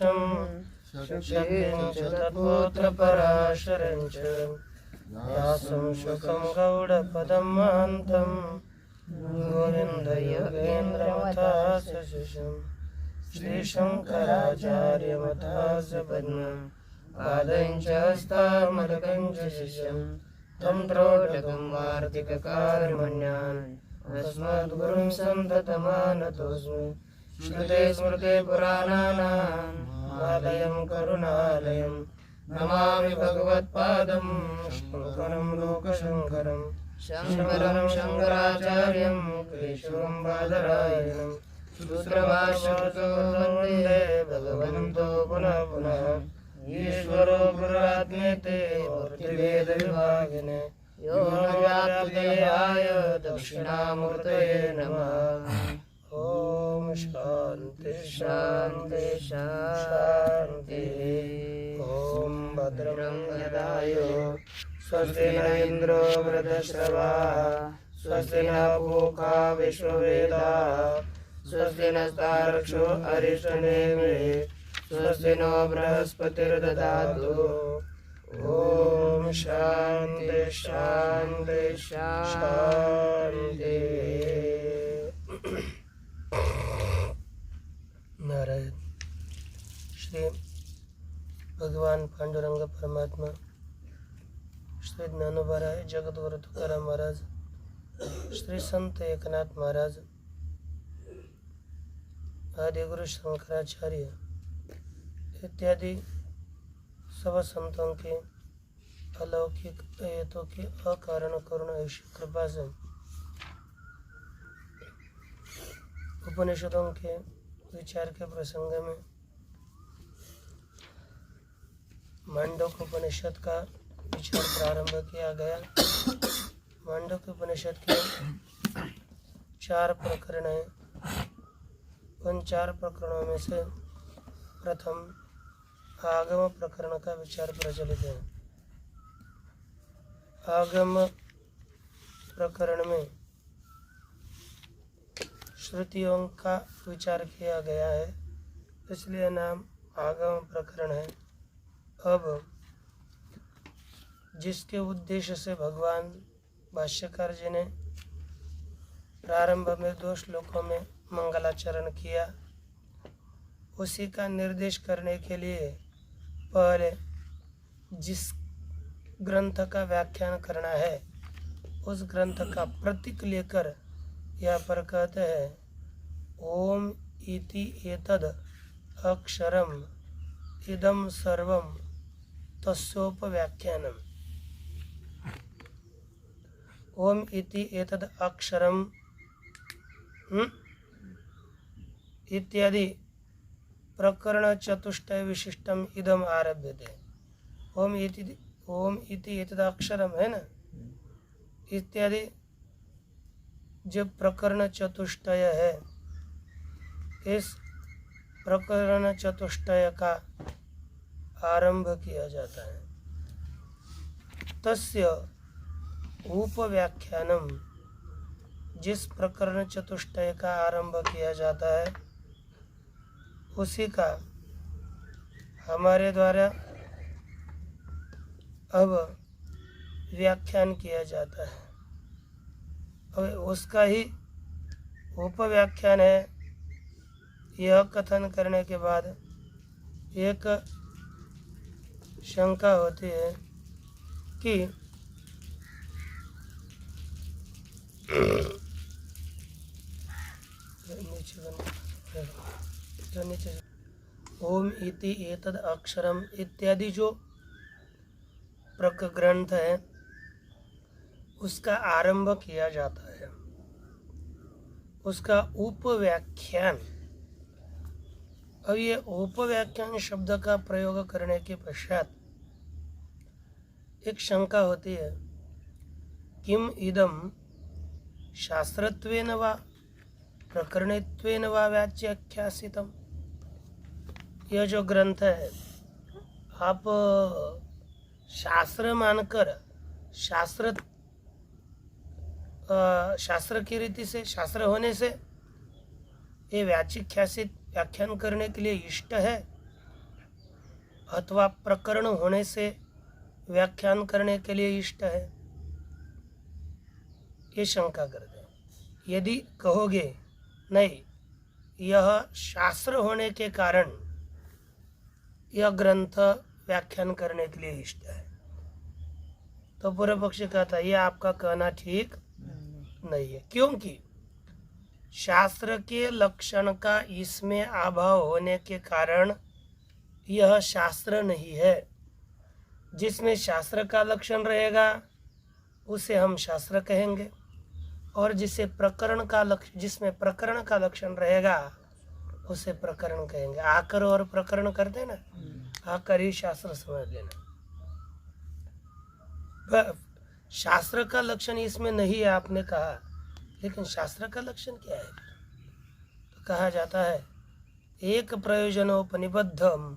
वसिष्ठं शक्तिं च तत्पुत्रपराशरं च व्यासं शुकं गौडपदं महान्तं गोविन्दयोगेन्द्रमथास्य शिशुं श्रीशङ्कराचार्यमथास्य पद्मं पादं च हस्तामलकं च शिष्यं तं त्रोटकं वार्तिककार्यमण्यान् अस्मद्गुरुं सन्ततमानतोऽस्मि श्रुते स्मृते पुराणानाम् आलयं करुणालयं नमामि भगवत्पादं शङ्करं लोकशङ्करं शङ्करं शङ्कराचार्यं केशवं बादरायणं सूत्रभाष्यकृतो वन्दे भगवन्तो पुनः पुनः ईश्वरो गुरुरात्मेते मूर्तिभेदविभागिने योगव्याप्तिदेहाय दक्षिणामूर्तये नमः। ओम शांति शांति शांति। ओम भद्रं यदायो स्वस्ति न इंद्रो वृद्धश्रवाः स्वस्ति न पूषा विश्ववेदाः स्वस्ति नस्तार्क्ष्यो अरिष्टनेमिः स्वस्ति नो बृहस्पतिर्दधातु। ओम शांति शांति शांति। नारायण। श्री भगवान पांडुरंग परमात्मा, श्री ज्ञानोबाराय जगद्गुरु तुकाराम महाराज, श्री संत एकनाथ महाराज, आदि गुरु शंकराचार्य इत्यादि सब संतों के अलौकिक आयतों की अकारण करुणा ऐसी कृपा से उपनिषदों के विचार के प्रसंग में मांडव्य उपनिषद का विचार प्रारंभ किया गया। मांडव्य उपनिषद के 4 प्रकरण हैं। उन 4 प्रकरणों में से प्रथम आगम प्रकरण का विचार प्रचलित है। आगम प्रकरण में श्रुतियों का विचार किया गया है, इसलिए नाम आगम प्रकरण है। अब जिसके उद्देश्य से भगवान भाष्यकार जी ने प्रारंभ में 2 श्लोकों में मंगलाचरण किया, उसी का निर्देश करने के लिए पहले जिस ग्रंथ का व्याख्यान करना है उस ग्रंथ का प्रतीक लेकर यहाँ पर कहते हैं ओम इति एतद अक्षरम इदम सर्वम तस्योपव्याख्यानम। ओम इति एतद अक्षरम इत्यादि प्रकरण चतुष्टय विशिष्टम इदम आरभ्यते। ओम इति एतद अक्षरम है ना, इत्यादि जब प्रकरण चतुष्टय है, इस प्रकरण चतुष्टय का आरंभ किया जाता है। तस्य उपव्याख्यानम, जिस प्रकरण चतुष्टय का आरंभ किया जाता है उसी का हमारे द्वारा अब व्याख्यान किया जाता है। अब उसका ही उपव्याख्यान है। यह कथन करने के बाद एक शंका होती है कि ओम इति एतद अक्षरम इत्यादि जो ग्रंथ है उसका आरंभ किया जाता है, उसका उपव्याख्यान। अब ये उपव्याख्यान शब्द का प्रयोग करने के पश्चात एक शंका होती है, किम इदम शास्त्रत्वेन वा प्रकरणत्वेन वा व्याख्यासितम। यह जो ग्रंथ है आप शास्त्र मानकर शास्त्र की रीति से, शास्त्र होने से ये व्याख्यासित व्याख्यान करने के लिए इष्ट है, अथवा प्रकरण होने से व्याख्यान करने के लिए इष्ट है, ये शंका करते हैं। यदि कहोगे नहीं, यह शास्त्र होने के कारण यह ग्रंथ व्याख्यान करने के लिए इष्ट है, तो पूर्व पक्षी कहता है ये आपका कहना ठीक नहीं है, क्योंकि शास्त्र के लक्षण का इसमें अभाव होने के कारण यह शास्त्र नहीं है। जिसमें शास्त्र का लक्षण रहेगा उसे हम शास्त्र कहेंगे, और जिसमें प्रकरण का लक्षण रहेगा उसे प्रकरण कहेंगे। आकर और प्रकरण करते ना, आकर ही शास्त्र समझ लेना। शास्त्र का लक्षण इसमें नहीं है आपने कहा, लेकिन शास्त्र का लक्षण क्या है? तो कहा जाता है एक प्रयोजनोपनिबद्धम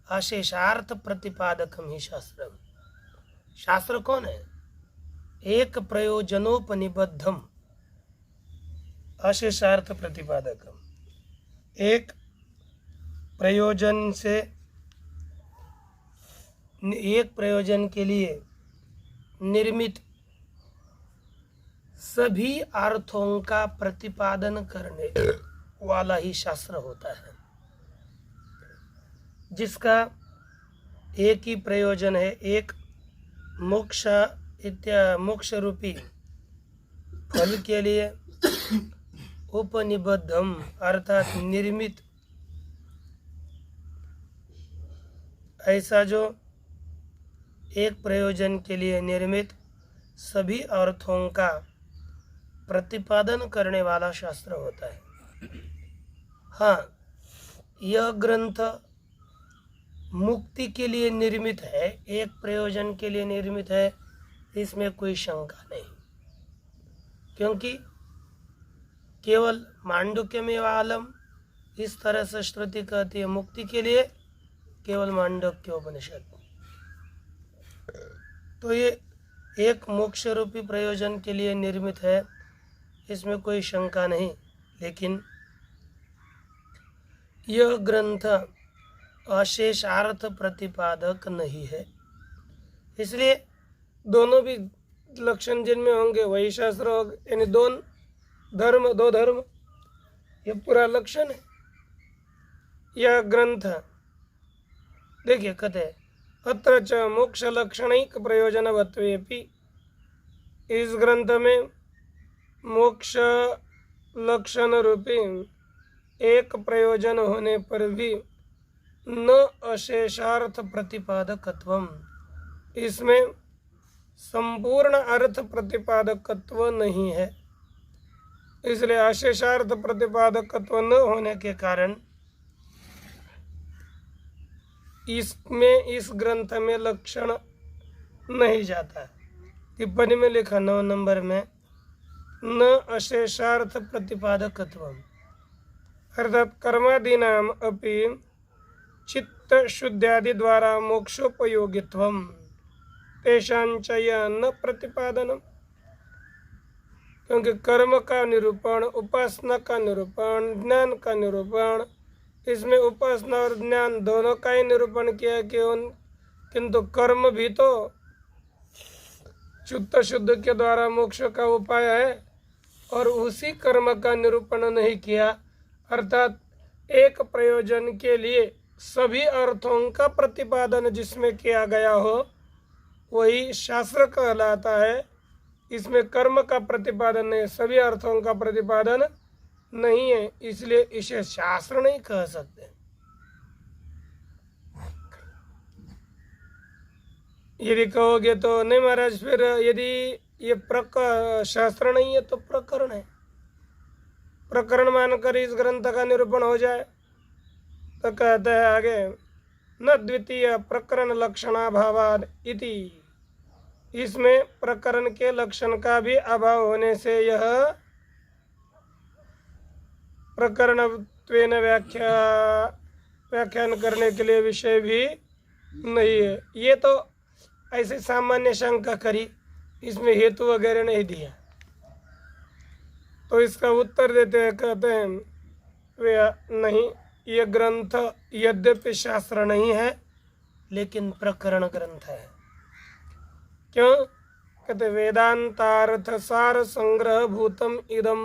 अशेषार्थ प्रतिपादकम ही शास्त्रम। शास्त्र कौन है? एक प्रयोजनोपनिबद्धम अशेषार्थ प्रतिपादकम, एक प्रयोजन के लिए निर्मित सभी अर्थों का प्रतिपादन करने वाला ही शास्त्र होता है। जिसका एक ही प्रयोजन है, एक मोक्ष रूपी फल के लिए उपनिबद्धम अर्थात निर्मित, ऐसा जो एक प्रयोजन के लिए निर्मित सभी अर्थों का प्रतिपादन करने वाला शास्त्र होता है। हाँ, यह ग्रंथ मुक्ति के लिए निर्मित है, एक प्रयोजन के लिए निर्मित है, इसमें कोई शंका नहीं, क्योंकि केवल मांडुक्य में आलम इस तरह से श्रुति कहती है मुक्ति के लिए केवल मांडुक्य उपनिषद। तो ये एक मोक्ष रूपी प्रयोजन के लिए निर्मित है, इसमें कोई शंका नहीं, लेकिन यह ग्रंथ अशेष अर्थ प्रतिपादक नहीं है। इसलिए दोनों भी लक्षण जिनमें होंगे वही शास्त्र होगा, यानी दो धर्म ये पूरा लक्षण है। यह ग्रंथ देखिए कहते हैं अत्र च मोक्ष लक्षणिक प्रयोजनवत्वेपि, इस ग्रंथ में मोक्ष लक्षण रूपी एक प्रयोजन होने पर भी न अशेषार्थ प्रतिपादकत्वम, इसमें संपूर्ण अर्थ प्रतिपादकत्व नहीं है। इसलिए अशेषार्थ प्रतिपादकत्व न होने के कारण इसमें इस ग्रंथ में लक्षण नहीं जाता। टिप्पणी में लिखा 9 नंबर में न अशेषार्थ प्रतिपादकत्वम, अर्थात कर्मादीनाम अपि चित्त शुद्ध्यादि द्वारा मोक्षोपयोगित्वम तेषांचय न प्रतिपादनम, क्योंकि कर्म का निरूपण, उपासना का निरूपण, ज्ञान का निरूपण, इसमें उपासना और ज्ञान दोनों का ही निरूपण किया किंतु कर्म भी तो चित्त शुद्ध के द्वारा मोक्ष का उपाय है, और उसी कर्म का निरूपण नहीं किया। अर्थात एक प्रयोजन के लिए सभी अर्थों का प्रतिपादन जिसमें किया गया हो वही शास्त्र कहलाता है। इसमें कर्म का प्रतिपादन नहीं, सभी अर्थों का प्रतिपादन नहीं है, इसलिए इसे शास्त्र नहीं कह सकते। यदि कहोगे तो नहीं महाराज, फिर यदि ये शास्त्र नहीं है तो प्रकरण है, प्रकरण मानकर इस ग्रंथ का निरूपण हो जाए, तो कहते हैं आगे न द्वितीय प्रकरण लक्षणाभावाद इति, इसमें प्रकरण के लक्षण का भी अभाव होने से यह प्रकरणत्वेन व्याख्यान करने के लिए विषय भी नहीं है। ये तो ऐसे सामान्य शंका करी, इसमें हेतु वगैरह नहीं दिया, तो इसका उत्तर देते हैं, कहते हैं वे नहीं, ये ग्रंथ यद्यपि शास्त्र नहीं है लेकिन प्रकरण ग्रंथ है। क्यों? कहते वेदांतार्थ सार संग्रह भूतम इदम।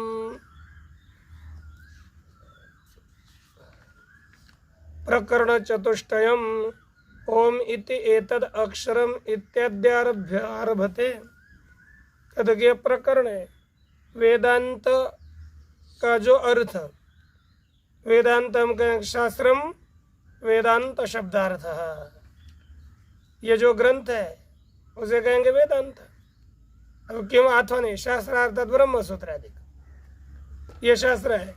प्रकरण चतुष्टयम ओम इति एतद अक्षरम इत्याद्यारभ्य आरभते। कहते कि प्रकरण है वेदांत का जो अर्थ, वेदांत हम कहें शास्त्रम वेदांत शब्दार्थ, ये जो ग्रंथ है उसे कहेंगे वेदांत। अब क्यों अथवा नहीं, शास्त्रार्थात ब्रह्म सूत्रादि, ये शास्त्र है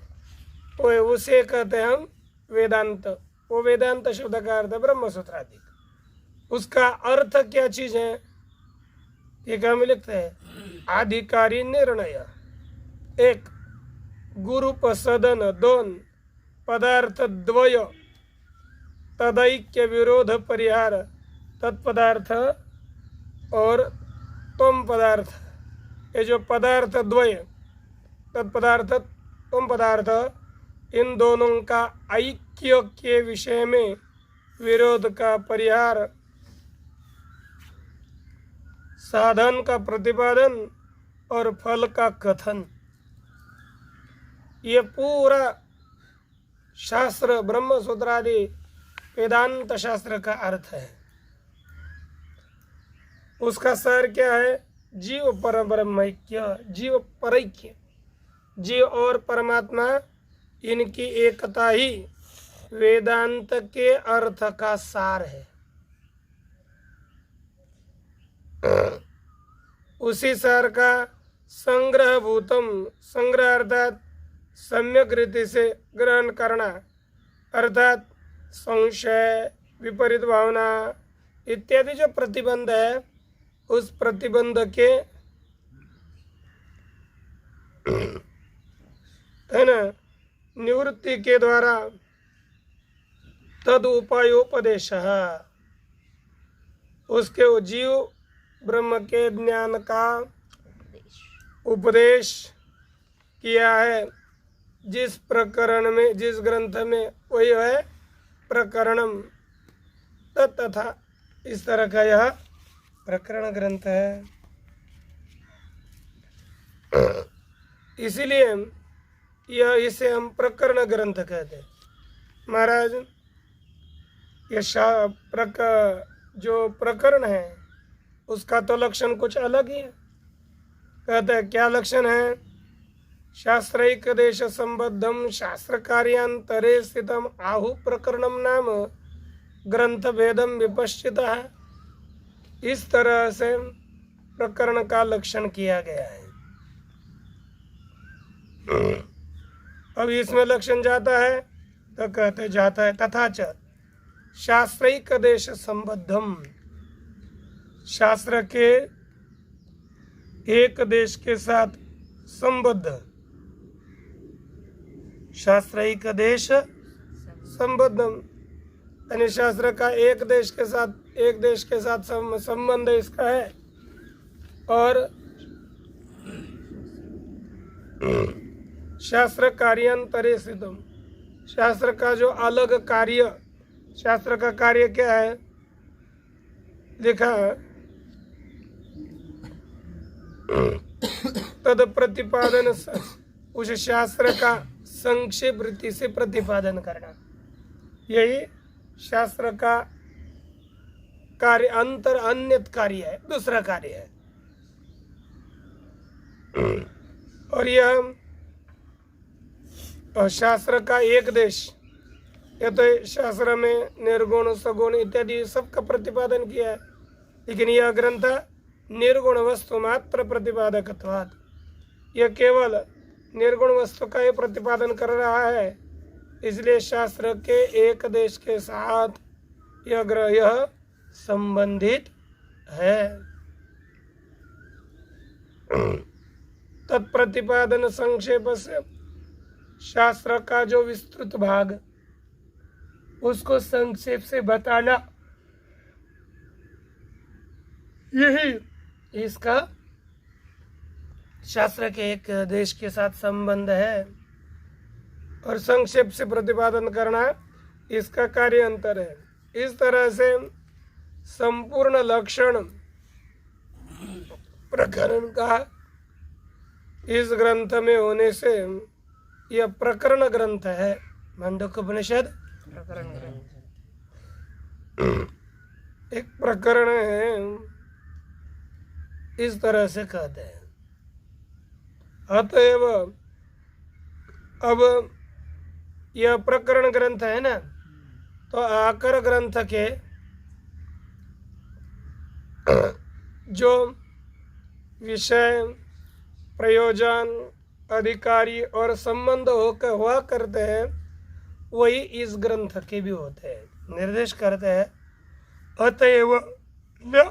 वो उसे कहते हैं हम वेदांत। वो वेदांत शब्द का अर्थ है ब्रह्म सूत्रादि। उसका अर्थ क्या चीज है? ठीक है, हम लिखते हैं अधिकारी निर्णय, एक गुरुपसदन, दोन पदार्थ द्वय, तदैक्य विरोध परिहार, तत्पदार्थ और तम पदार्थ। ये जो पदार्थ द्वय, तत्पदार्थ, तम पदार्थ, इन दोनों का ऐक्य के विषय में विरोध का परिहार, साधन का प्रतिपादन और फल का कथन, ये पूरा शास्त्र ब्रह्म सूत्रादि वेदांत शास्त्र का अर्थ है। उसका सार क्या है? जीव पर ब्रह्मैक्य, जीव परैक्य, जीव और परमात्मा इनकी एकता ही वेदांत के अर्थ का सार है। उसी सार का संग्रह भूतम, संग्रह अर्थात सम्यक रीति से ग्रहण करना, अर्थात संशय, विपरीत भावना इत्यादि जो प्रतिबंध है, उस प्रतिबंध के है ना निवृत्ति के द्वारा तद उपायोपदेश, उसके जीव ब्रह्म के ज्ञान का उपदेश किया है। जिस प्रकरण में, जिस ग्रंथ में, वही है प्रकरणम। तथा इस तरह का यह प्रकरण ग्रंथ है। इसीलिए यह इसे हम प्रकरण ग्रंथ कहते हैं। महाराज यह जो प्रकरण है उसका तो लक्षण कुछ अलग ही है। कहते हैं क्या लक्षण है? शास्त्रैक देश संबद्धम शास्त्र कार्यांतरे स्थितम आहु प्रकरणम नाम ग्रंथ भेदम विपश्चिता है। इस तरह से प्रकरण का लक्षण किया गया है। अब इसमें लक्षण जाता है तो कहते जाता है तथा च शास्त्रैक देश संबद्धम, शास्त्र के एक देश के साथ संबद्ध, शास्त्रैक देश संबद्धम यानी शास्त्र का एक देश के साथ संबंध इसका है। और शास्त्र कार्यांतरे स्थितम, शास्त्र का जो अलग कार्य, शास्त्र का कार्य क्या है लिखा तद प्रतिपादन, उस शास्त्र का संक्षेप रीति से प्रतिपादन करना, यही शास्त्र का कार्य। अंतर अन्यत कार्य है, दूसरा कार्य है। और यह शास्त्र का एक देश, यह तो शास्त्र में निर्गुण सगुण इत्यादि सबका प्रतिपादन किया है, लेकिन यह ग्रंथ निर्गुण वस्तु मात्र प्रतिपादकत्वात्, यह केवल निर्गुण वस्तु का ही प्रतिपादन कर रहा है। इसलिए शास्त्र के एक देश के साथ यह संबंधित है। तत्प्रतिपादन संक्षेप से, शास्त्र का जो विस्तृत भाग उसको संक्षेप से बताना, यही इसका शास्त्र के एक देश के साथ संबंध है। और संक्षेप से प्रतिपादन करना इसका कार्य अंतर है। इस तरह से संपूर्ण लक्षण प्रकरण का इस ग्रंथ में होने से यह प्रकरण ग्रंथ है। मांडूक्योपनिषद प्रकरण ग्रंथ एक प्रकरण है, इस तरह से कहते हैं। अतएव अब यह प्रकरण ग्रंथ है ना, तो आकर ग्रंथ के जो विषय, प्रयोजन, अधिकारी और संबंध होकर हुआ करते हैं वही इस ग्रंथ के भी होते हैं, निर्देश करते हैं। अतएव न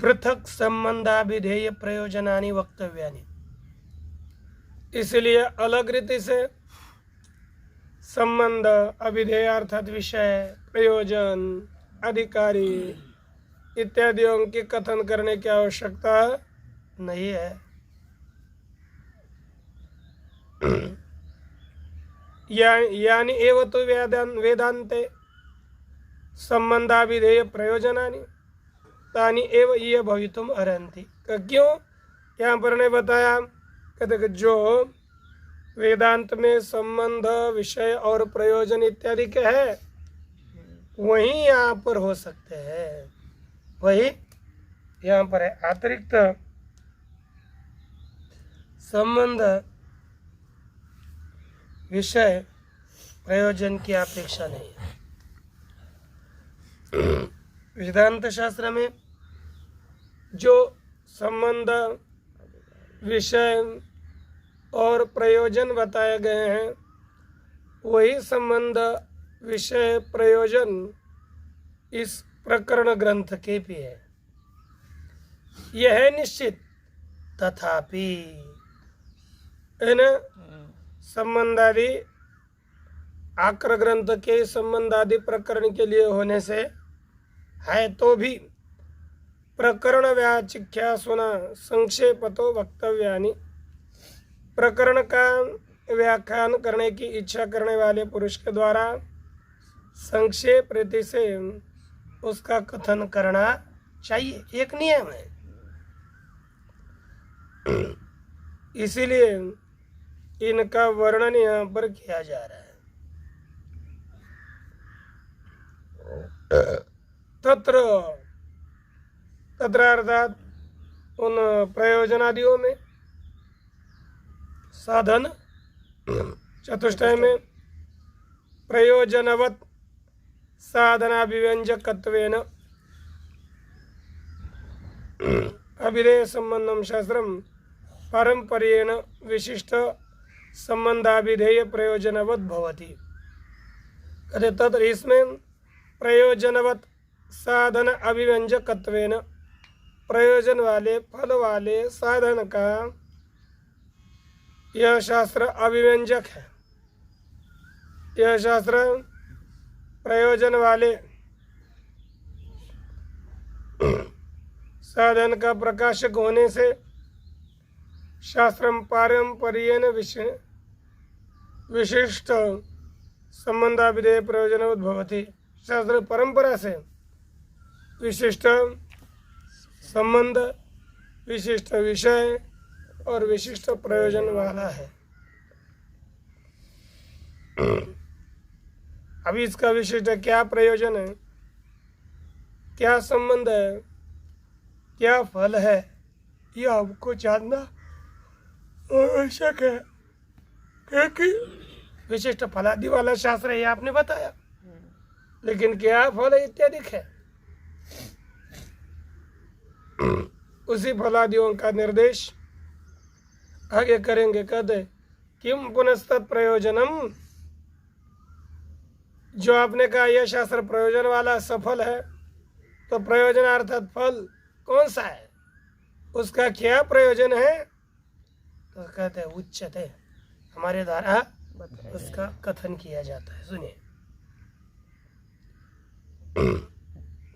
पृथक संबंधाभिधेय प्रयोजनानि वक्तव्यानि, इसलिए अलग रीति से संबंध, अभिधेय अर्थात विषय, प्रयोजन, अधिकारी इत्यादियों के कथन करने की आवश्यकता नहीं है। यानी एव तो वेदांते संबंधाभिधेय प्रयोजनानि तानि एव ये भवितुम अर्हन्ति। क्यों यहाँ पर ने बताया, कहते कि जो वेदांत में संबंध, विषय और प्रयोजन इत्यादि के है वही यहाँ पर हो सकते हैं, वही यहाँ पर है। अतिरिक्त संबंध, विषय, प्रयोजन की अपेक्षा नहीं है। वेदांत शास्त्र में जो संबंध, विषय और प्रयोजन बताए गए हैं वही संबंध, विषय, प्रयोजन इस प्रकरण ग्रंथ के भी है। यह है निश्चित। तथापि संबंधादि आकर ग्रंथ के संबंधादि प्रकरण के लिए होने से है, तो भी प्रकरण व्याचिख्या सुना संक्षेपतो वक्तव्यानि, प्रकरण का व्याख्यान करने की इच्छा करने वाले पुरुष के द्वारा संक्षेप रीति से उसका कथन करना चाहिए, एक नियम है। इसीलिए इनका वर्णन यहाँ पर किया जा रहा है। तत्र अर्थात उन प्रयोजनादियों में, साधन चतुष्टय में प्रयोजनवत् साधनाभिव्यंजकत्वेन अभिधेय संबंधम शास्त्रम पारंपर्येण विशिष्ट संबंधाभिधेय प्रयोजनवत् भवति। कहते तत्र इसमें प्रयोजनवत् साधन अभिव्यंजकत्वेन, प्रयोजन वाले, फल वाले साधन का यह शास्त्र अभिव्यंजक है। यह शास्त्र प्रयोजन वाले साधन का प्रकाशक होने से शास्त्रम पारंपर्येण विशिष्ट संबंधाभिधेय प्रयोजनवत् भवति। शास्त्र परंपरा से विशिष्ट संबंध, विशिष्ट विषय और विशिष्ट प्रयोजन वाला है। अभी इसका विशिष्ट क्या प्रयोजन है, क्या संबंध है, क्या फल है, यह हमको जानना आवश्यक है, क्योंकि विशिष्ट फलादि वाला शास्त्र है, ये आपने बताया, लेकिन क्या फल इत्यादि है, उसी फलादियों का निर्देश आगे करेंगे। कहते किम पुनस्तत् प्रयोजनम, जो आपने कहा यह शास्त्र प्रयोजन वाला सफल है, तो प्रयोजन अर्थात फल कौन सा है, उसका क्या प्रयोजन है? तो कहते हैं उच्चते, हमारे द्वारा उसका कथन किया जाता है। सुनिए,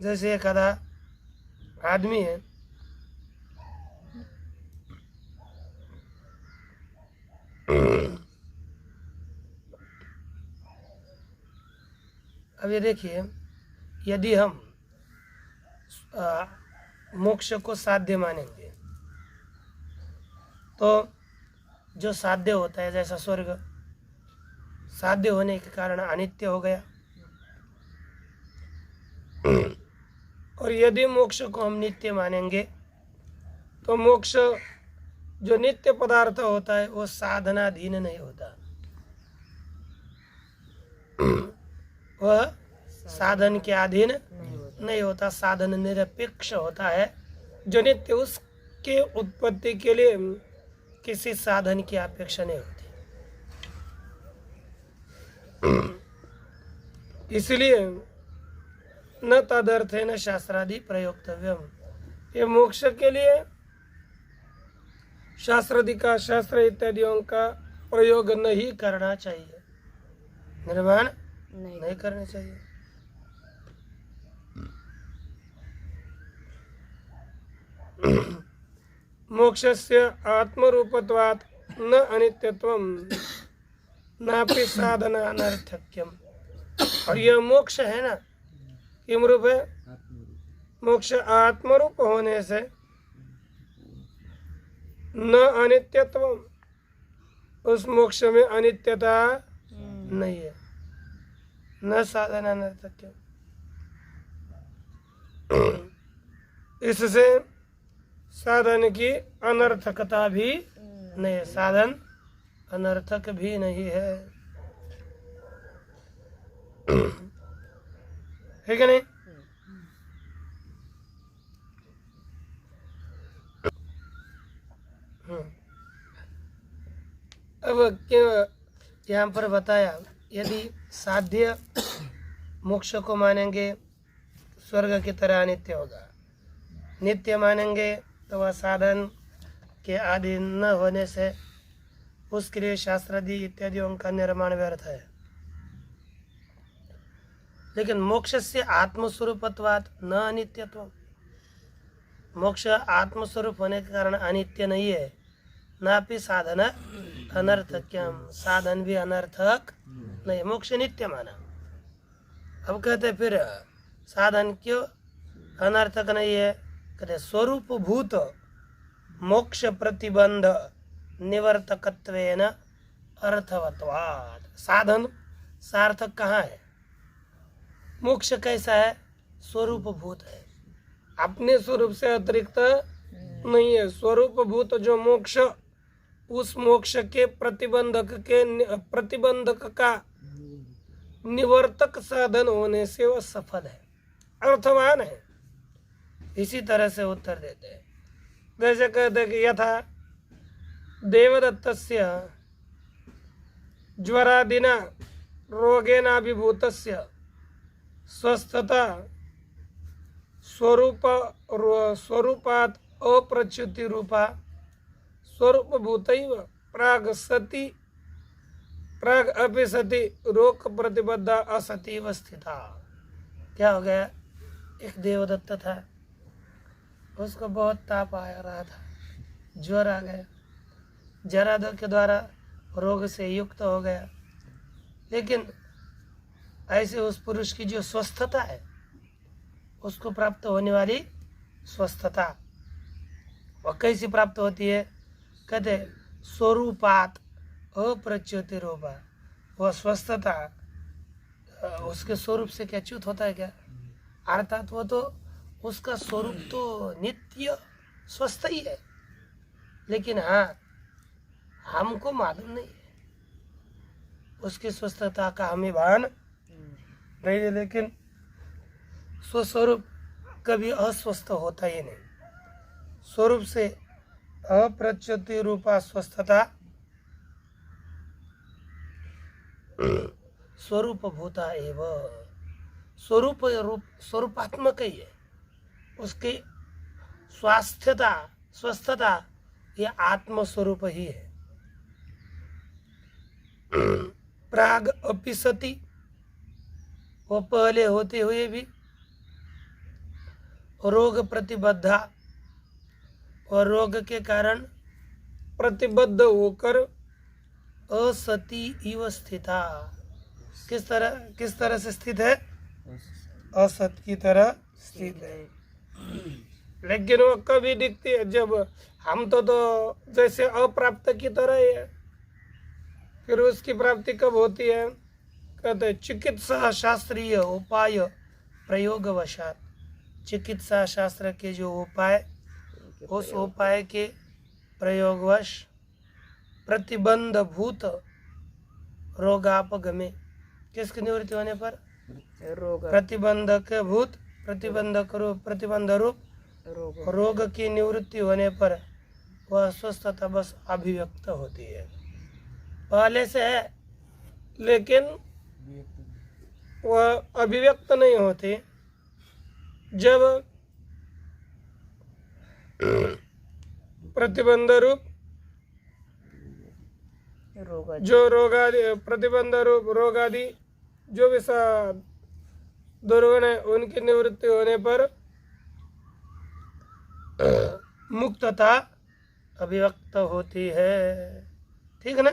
जैसे एक आधा आदमी है, अब ये देखिए यदि हम मोक्ष को साध्य मानेंगे तो जो साध्य होता है, जैसा स्वर्ग साध्य होने के कारण अनित्य हो गया, और यदि मोक्ष को हम नित्य मानेंगे तो मोक्ष जो नित्य पदार्थ होता है वो साधनाधीन नहीं होता, वह साधन के अधीन नहीं होता, साधन निरपेक्ष होता है, जो नित्य उसके उत्पत्ति के लिए किसी साधन की अपेक्षा नहीं होती। इसलिए न तदर्थे न शास्त्रादि प्रयोक्तव्यम, ये मोक्ष के लिए शास्त्रादि का, शास्त्र इत्यादियों का प्रयोग नहीं करना चाहिए, निर्माण नहीं करना चाहिए। मोक्षस्य आत्मरूपत्वात् न अनित्यत्वम नापि साधना अनर्थक्यम। और यह मोक्ष है ना, किम रूप है? मोक्ष आत्मरूप होने से न अनित्यत्वम, उस मोक्ष में अनित्यता नहीं है, न साधना अनर्थक्यम। इससे साधन की अनर्थकता भी नहीं है, साधन अनर्थक भी नहीं है, है कि नहीं? अब क्यों यहाँ पर बताया, यदि साध्य मोक्ष को मानेंगे स्वर्ग की तरह अनित्य होगा, नित्य मानेंगे तो वह साधन के अधीन न होने से उसके लिए शास्त्रादि इत्यादियों का निर्माण व्यर्थ है। लेकिन मोक्ष से आत्मस्वरूपत्वात् न अनित्यत्व, मोक्ष आत्मस्वरूप होने के कारण अनित्य नहीं है, नापि साधन अनर्थक्यम, साधन भी अनर्थक नहीं, मोक्ष नित्य माना। अब कहते फिर साधन क्यों अनर्थक नहीं है? कहते स्वरूप भूत मोक्ष प्रतिबंध निवर्तकत्वेन अर्थवत्वात्। साधन सार्थक कहाँ है? मोक्ष कैसा है? स्वरूप भूत है, अपने स्वरूप से अतिरिक्त नहीं है। स्वरूप भूत जो मोक्ष, उस मोक्ष के प्रतिबंधक का निवर्तक साधन होने से वह सफल है, अर्थवान है। इसी तरह से उत्तर देते हैं, जैसे कहते कि यथा देवदत्तस्य ज्वरादिना रोगेनाभिभूतस्य स्वस्थता स्वरूपात् अप्रच्युति रूपा स्वरूपभूतैव प्राग अपि सति रोग प्रतिबद्धा असतीव स्थिता। क्या हो गया? एक देवदत्त था, उसको बहुत ताप आ रहा था, ज्वर आ गया, जरादो के द्वारा रोग से युक्त हो गया। लेकिन ऐसे उस पुरुष की जो स्वस्थता है, उसको प्राप्त होने वाली स्वस्थता वह कैसी प्राप्त होती है? कहते स्वरूपात अप्रच्युति रूपा, वह स्वस्थता उसके स्वरूप से क्या च्युत होता है क्या? अर्थात वो तो उसका स्वरूप तो नित्य स्वस्थ ही है, लेकिन हाँ हमको मालूम नहीं है, उसकी स्वस्थता का हमें भान नहीं है। लेकिन स्वस्वरूप कभी अस्वस्थ होता ही नहीं, स्वरूप से अप्रच्युति रूपा स्वस्थता स्वरूप भूता एवं, स्वरूपात्मक ही है, उसकी स्वस्थता ये आत्म स्वरूप ही है। प्राग अपि सति, वो पहले होते हुए भी रोग प्रतिबद्धा, और रोग के कारण प्रतिबद्ध होकर असती इव स्थिता। किस तरह से स्थित है? असत की तरह स्थित है। लेकिन वो कभी दिखती है जब हम तो जैसे अप्राप्त की तरह ही है। फिर उसकी प्राप्ति कब होती है? कहते हैं चिकित्सा शास्त्रीय उपाय प्रयोगवशात। चिकित्सा शास्त्र के जो उपाय, उस उपाय के प्रयोगवश प्रतिबंध भूत रोगापगमे, किसकी निवृत्ति होने पर? प्रतिबंधक भूत प्रतिबंध रूप रोग की निवृत्ति होने पर वह स्वस्थता बस अभिव्यक्त होती है। पहले से है लेकिन वह अभिव्यक्त नहीं होती। जब प्रतिबंध रूप जो रोगादि, प्रतिबंध रूप रोगादि जो भी दुर्गुण है उनकी निवृत्ति होने पर मुक्तता अभिव्यक्त होती है। ठीक है ना?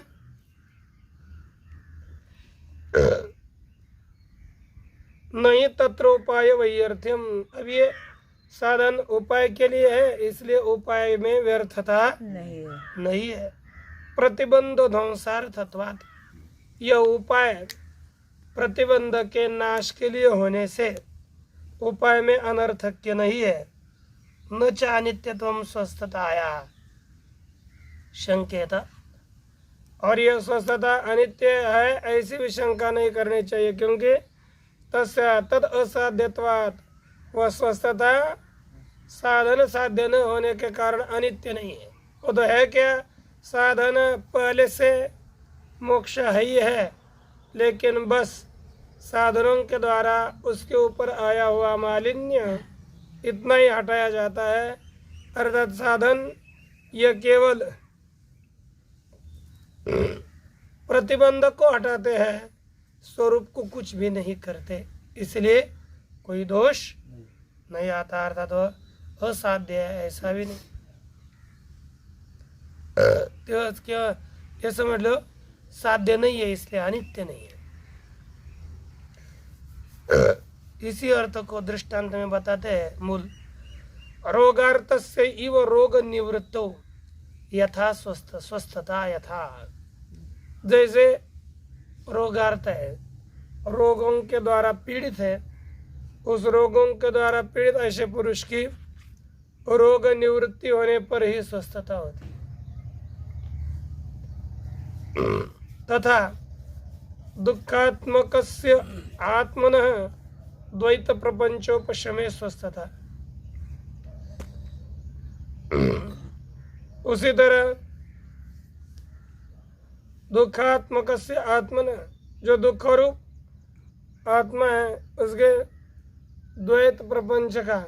नहीं तत्र उपाय वैर्थ्यम। अब ये साधन उपाय के लिए है, इसलिए उपाय में व्यर्थता नहीं है। प्रतिबंध ध्वंसार्थत्वात्, यह उपाय प्रतिबंध के नाश के लिए होने से उपाय में अनर्थक्य नहीं है। न च अनित्यत्वम स्वस्थताया संकेत, और यह स्वस्थता अनित्य है ऐसी भी शंका नहीं करनी चाहिए, क्योंकि तस्य तद असाध्यत्वात्, वह स्वस्थता साधन साध्य न होने के कारण अनित्य नहीं है। वो तो है क्या? साधन पहले से मोक्ष है ही है, लेकिन बस साधनों के द्वारा उसके ऊपर आया हुआ मालिन्य इतना ही हटाया जाता है। अर्थात साधन यह केवल प्रतिबंधक को हटाते हैं, स्वरूप को कुछ भी नहीं करते, इसलिए कोई दोष नहीं आता। अर्थात वह असाध्य है ऐसा भी नहीं। तो क्या ये समझ लो, साध्य नहीं है इसलिए अनित्य नहीं है। इसी अर्थ को दृष्टांत में बताते हैं मूल। रोगार्थस्य इव रोग निवृत्तो यथा स्वस्थता यथा। जैसे रोगार्थ है, रोगों के द्वारा पीड़ित है, उस रोगों के द्वारा पीड़ित ऐसे पुरुष की रोग निवृत्ति होने पर ही स्वस्थता होती है। तथा दुखात्मकस्य आत्मनः द्वैत प्रपंचोपशमे स्वस्थता। उसी तरह दुखात्मकस्य आत्मनः, जो दुख रूप आत्मा है उसके द्वैत प्रपंच का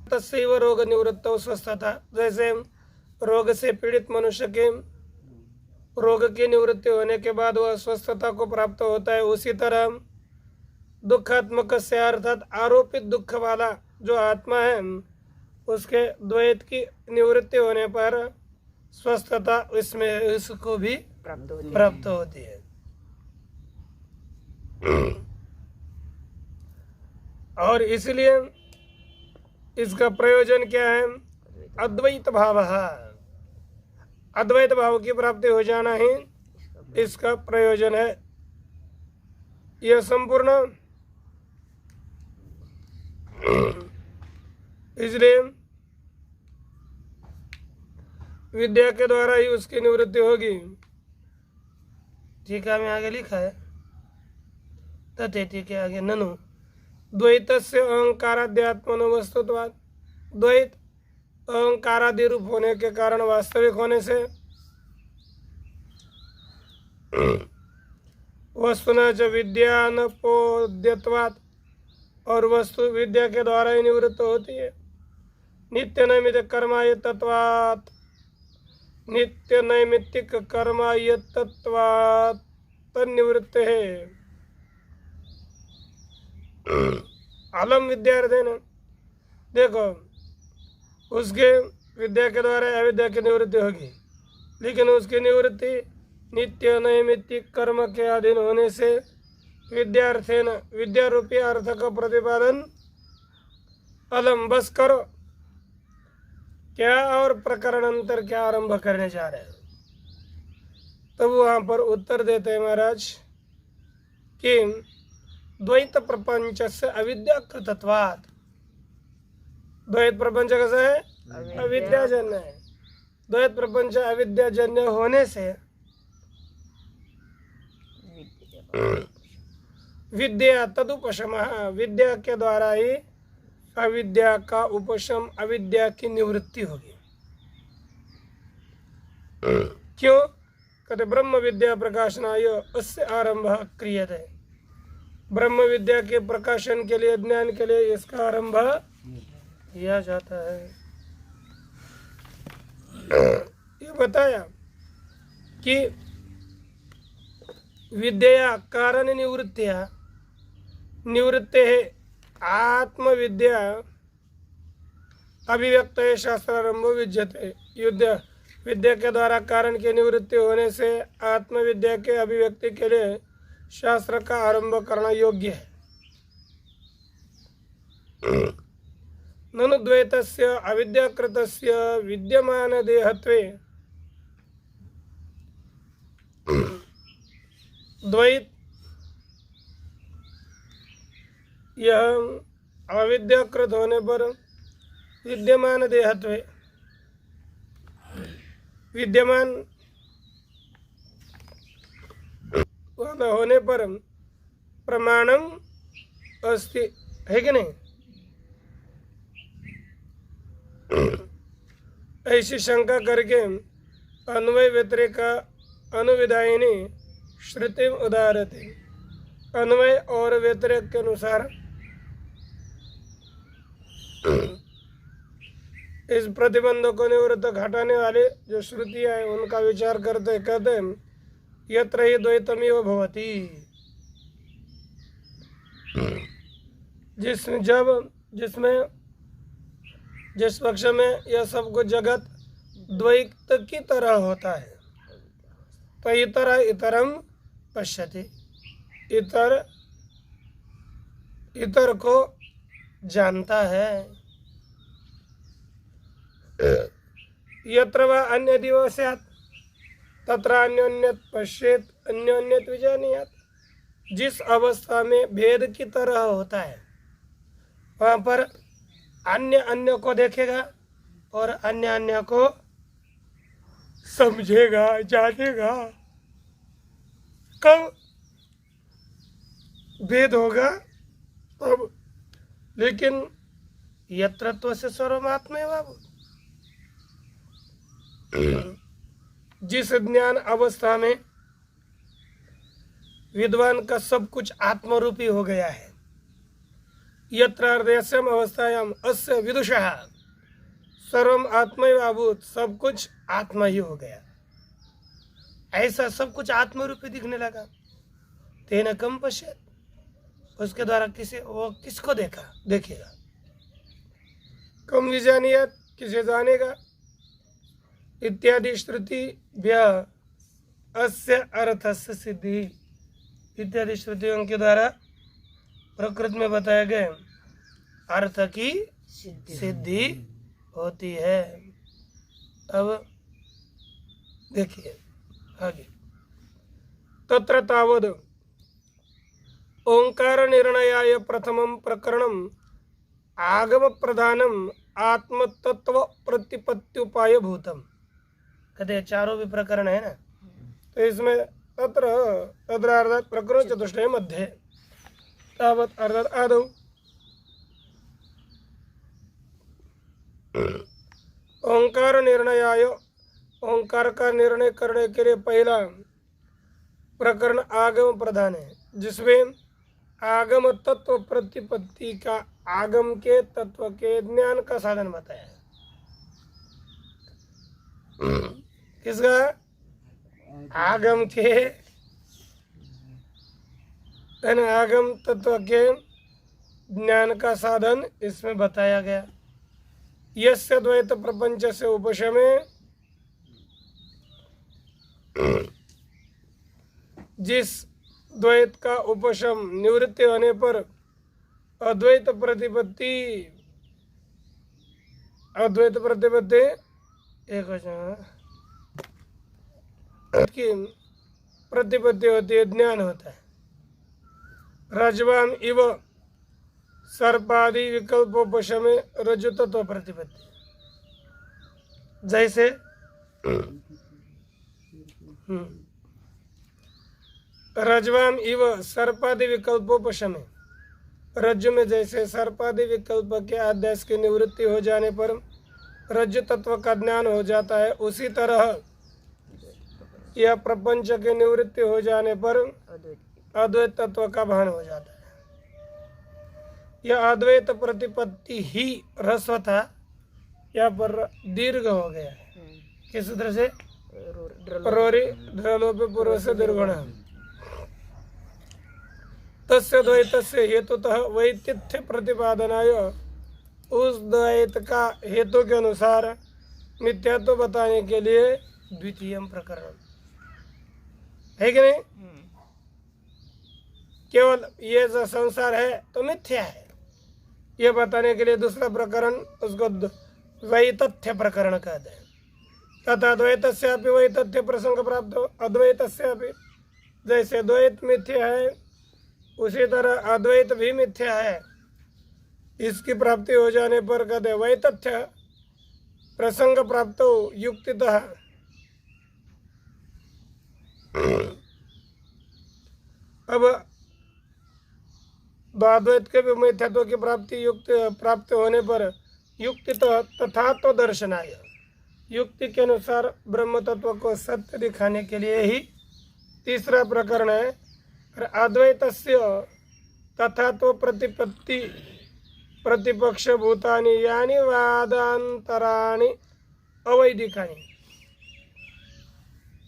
तस्यैव रोग निवृत्तौ स्वस्थता। जैसे रोग से पीड़ित मनुष्य के रोग की निवृत्ति होने के बाद वह स्वस्थता को प्राप्त होता है, उसी तरह दुखात्मक से अर्थात आरोपित दुख वाला जो आत्मा है उसके द्वैत की निवृत्ति होने पर स्वस्थता इसमें उसको भी प्राप्त होती है। और इसलिए इसका प्रयोजन क्या है? अद्वैत भाव। अद्वैत भाव की प्राप्ति हो जाना ही इसका प्रयोजन है। यह संपूर्ण इसलिए विद्या के द्वारा ही उसकी निवृत्ति होगी। टीका में आगे लिखा है तथेति के आगे ननु द्वैतस्य अहंकाराद्यात्मनो वस्तुत्वात्। द्वैत अहंकारादि रूप होने के कारण वास्तविक होने से वस्तुना च विद्यानपोद्यत्वात्, और वस्तु विद्या के द्वारा ही निवृत्त होती है। नित्य नैमित्तिक कर्मायतत्वात्, नित्य नैमित्तिक कर्मायतत्वात् तन्निवृत्त है। अलम विद्यार्थी ने देखो उसके विद्या के द्वारा अविद्या की निवृत्ति होगी, लेकिन उसकी निवृत्ति नित्य नैमित्तिक कर्म के अधीन होने से विद्यार्थी न विद्या रूपी अर्थ का प्रतिपादन अलम बस करो। क्या और प्रकरण अंतर क्या आरंभ करने जा रहे हैं? तब वहाँ पर उत्तर देते हैं महाराज कि द्वैत प्रपंच से अविद्याकृतत्वात्। द्वैत प्रपंच कैसा है? अविद्याजन्य है। द्वैत प्रपंच अविद्याजन्य होने से विद्या तदुपशम, विद्या के द्वारा ही अविद्या का उपशम, अविद्या की निवृत्ति होगी। क्यों? कहते ब्रह्म विद्या प्रकाशनाय उससे आरंभ क्रियते। ब्रह्म विद्या के प्रकाशन के लिए, ज्ञान के लिए इसका आरंभ किया जाता है। ये बताया कि विद्या कारण निवृत्तिया निवृत्ते है आत्मविद्या अभिव्यक्त शास्त्रारंभ विद्यते। युद्ध विद्या के द्वारा कारण की निवृत्ति होने से आत्मविद्या के अभिव्यक्ति के लिए शास्त्र का आरंभ करना योग्य है। ननु द्वैतस्य अविद्याकृतस्य विद्यमान देहत्वे, द्वैत यह अविद्याकृत होने पर विद्यमान देहत्वे, विद्यमान होने पर प्रमाणम अस्ति, है कि नहीं? ऐसी शंका करके अन्वय व्यतिरेक अनुविधायिनी श्रुति उदाहरते। अन्वय और व्यतिरेक के अनुसार इस प्रतिबंध को निवृत्त घटाने वाले जो श्रुतियाँ हैं उनका विचार करते कहते हैं यत्र ही द्वैतमेव भवति। जिस पक्ष में यह सब कुछ जगत द्वैत की तरह होता है, तो इतर इतरम पश्यति, इतर को जानता है। यत्र वा अन्य दिवस्यात् तत्र अन्योन्यत पश्येत अन्योन्यत विजानीयात्। जिस अवस्था में भेद की तरह होता है वहाँ पर अन्य अन्य को देखेगा और अन्य अन्य को समझेगा, जानेगा। कब भेद होगा तब। लेकिन यत्रत्व से सर्वमात्मा बाबू, जिस ज्ञान अवस्था में विद्वान का सब कुछ आत्मरूपी हो गया है, यत्र हृदयस्यम अवस्थायाम अस्य विदुषः सर्वम आत्मैवाभूत, सब कुछ आत्मा ही हो गया। ऐसा सब कुछ आत्मरूपी दिखने लगा। तेन कम पश्येत, उसके द्वारा वो किसको देखेगा। कम विजानीयात, किसे जानेगा। इत्यादि श्रुति अस्य अर्थस्य सिद्धि, इत्यादि श्रुतियों के द्वारा प्रकृति में बताए गए अर्थ की सिद्धि होती है। अब देखिए आगे, तत्र तावद ओंकार निर्णयाय प्रथमं प्रकरणम आगम प्रधानम आत्म तत्व प्रतिपत्त्युपाय भूतम। कहते चारों भी प्रकरण है ना, तो इसमें तत्र अर्थात प्रकरण चतुष्टय मध्ये तावत अर्थात आदौ ओंकार निर्णयाय, ओंकार का निर्णय करने के लिए पहला प्रकरण आगम प्रधान है, जिसमें आगम तत्व प्रतिपत्ति का, आगम के तत्व के ज्ञान का साधन बताया है। किसका? आगम के, आगम तत्व के ज्ञान का साधन इसमें बताया गया। यस्य द्वैत प्रपंच से उपशमे जिस द्वैत का उपशम निवृत्ति होने पर अद्वैत प्रतिपत्ति एक की प्रतिपत्ति होती है, ज्ञान होता है। रज्ज्वाम इव सर्पादि विकल्पोपशमे रज्जु तत्व प्रतिपत्ति। जैसे रज्ज्वाम इव सर्पादि विकल्पोपशमे, रज्जु में जैसे सर्पादि विकल्प के आदेश की निवृत्ति हो जाने पर रज्जु तत्व का ज्ञान हो जाता है, उसी तरह यह प्रपंच की निवृत्ति हो जाने पर अद्वैत तत्व का भान हो जाता है। यह अद्वैत प्रतिपत्ति ही ह्रस्व था, यहाँ पर दीर्घ हो गया है। किस सूत्र से? रोरी ढ्रलोपे पूर्व से दीर्घण। तस्य द्वैतस्य हेतुतः वैतिथ्य प्रतिपादनाय, उस द्वैत का हेतु के अनुसार मिथ्यात्व बताने के लिए द्वितीय प्रकरण है कि नहीं? केवल ये जो संसार है तो मिथ्या है, ये बताने के लिए दूसरा प्रकरण उसको वैतथ्य प्रकरण कहते हैं। तथा द्वैतस्यापि वैतथ्य प्रसंग प्राप्त हो, अद्वैतस्यापि, जैसे द्वैत मिथ्या है उसी तरह अद्वैत भी मिथ्या है। इसकी प्राप्ति हो जाने पर कहते वैतथ्य प्रसंग प्राप्त हो युक्तितः। अब द्वैत के भी मिथ्यात्व की प्राप्ति प्राप्त होने पर युक्तितः तथा तो दर्शनाय, युक्ति के अनुसार ब्रह्म तत्व को सत्य दिखाने के लिए ही तीसरा प्रकरण है। अद्वैतस्य तथा तो प्रतिपत्ति प्रतिपक्ष भूतानि यानी वादांतराणि अवैधिकानि।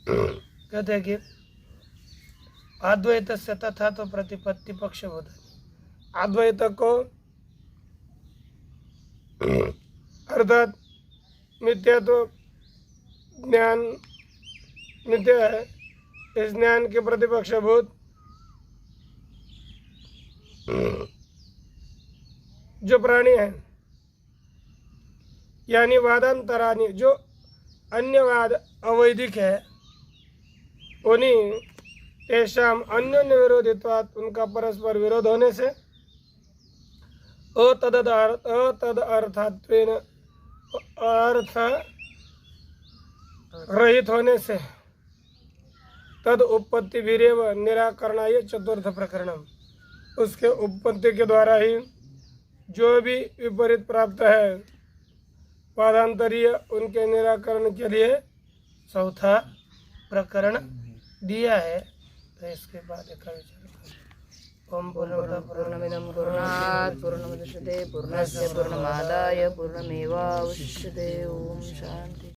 कहते हैं कि अद्वैतस्य तथा तो प्रतिपत्ति पक्ष भूतानि, अद्वैत को अर्थात मिथ्यात्व ज्ञान मिथ्या है, इस ज्ञान के प्रतिपक्षभूत जो प्राणी हैं, यानी वादांतरानी, जो अन्यवाद अवैधिक है, उन्हीं तेषाम अन्योन्य विरोधित्वात्, उनका परस्पर विरोध होने से, अतद अर्थात्वेन, अर्थ रहित होने से, तद उत्पत्ति वीरेव निराकरणाय चतुर्थ प्रकरणम, उसके उत्पत्ति के द्वारा ही जो भी विपरीत प्राप्त है वादांतरीय, उनके निराकरण के लिए चौथा प्रकरण दिया है। तो इसके बाद एक विचार। ओम पूर्णमिदं पूर्णात् पूर्णमुदच्यते पूर्णस्य पूर्णमादाय पूर्णमेवावशिष्यते। ओम शांति।